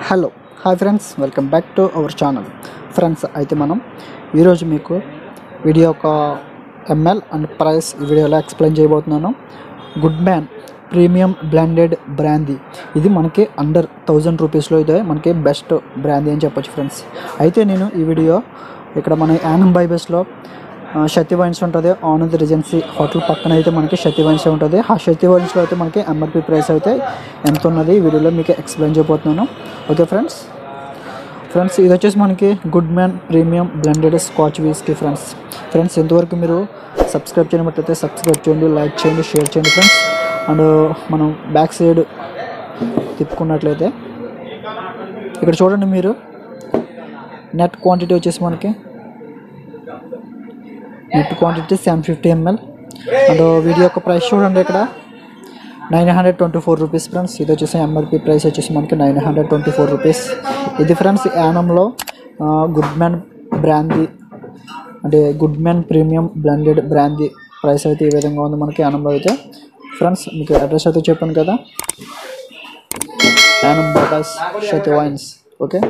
Hello hi friends, welcome back to our channel. Friends, అయితే మనం ఈరోజు మీకు వీడియో ఒక ఎంఎల్ అండ్ ప్రైస్ ఈ వీడియోలో ఎక్స్ప్లెయిన్ చేయబోతున్నాను. Good man premium blended brandy, ఇది మనకి అండర్ 1000 రూపీస్లో ఇదే మనకి బెస్ట్ బ్రాందీ అని చెప్పొచ్చు ఫ్రెండ్స్. అయితే నేను ఈ వీడియో ఇక్కడ మన యానం బైబస్లో శక్తి వైన్స్ ఉంటుంది, ఆనంద్ రిజెన్సీ హోటల్ పక్కన అయితే మనకి శక్తి వైన్స్ ఉంటుంది. ఆ శక్తి వైన్స్లో అయితే మనకి ఎంఆర్పి ప్రైస్ అయితే ఎంత ఉన్నది ఈ వీడియోలో మీకు ఎక్స్ప్లెయిన్ చేయబోతున్నాను. ఓకే ఫ్రెండ్స్, ఇది వచ్చేసి మనకి good man premium blended scotch whisky friends. ఇంతవరకు మీరు సబ్స్క్రైబ్ చేయనట్లయితే సబ్స్క్రైబ్ చేయండి, లైక్ చేయండి, షేర్ చేయండి ఫ్రెండ్స్. అండ్ మనం బ్యాక్ సైడ్ తిప్పుకున్నట్లయితే ఇక్కడ చూడండి, మీరు నెట్ క్వాంటిటీ వచ్చేసి మనకి net quantity 750 ml. And video యొక్క ప్రైస్ చూడండి, ఇక్కడ 924 రూపీస్ ఫ్రెండ్స్. ఇది వచ్చేసి ఎంఆర్పి ప్రైస్ వచ్చేసి మనకి 924 రూపీస్. ఇది ఫ్రెండ్స్ యానంలో గుడ్ మ్యాన్ బ్రాందీ అంటే good man premium blended brandy price అయితే ఈ విధంగా ఉంది మనకి యానంలో అయితే. ఫ్రెండ్స్, మీకు అడ్రస్ అయితే చెప్పాను కదా, యానం బైపాస్ శక్తి వైన్స్. ఓకే.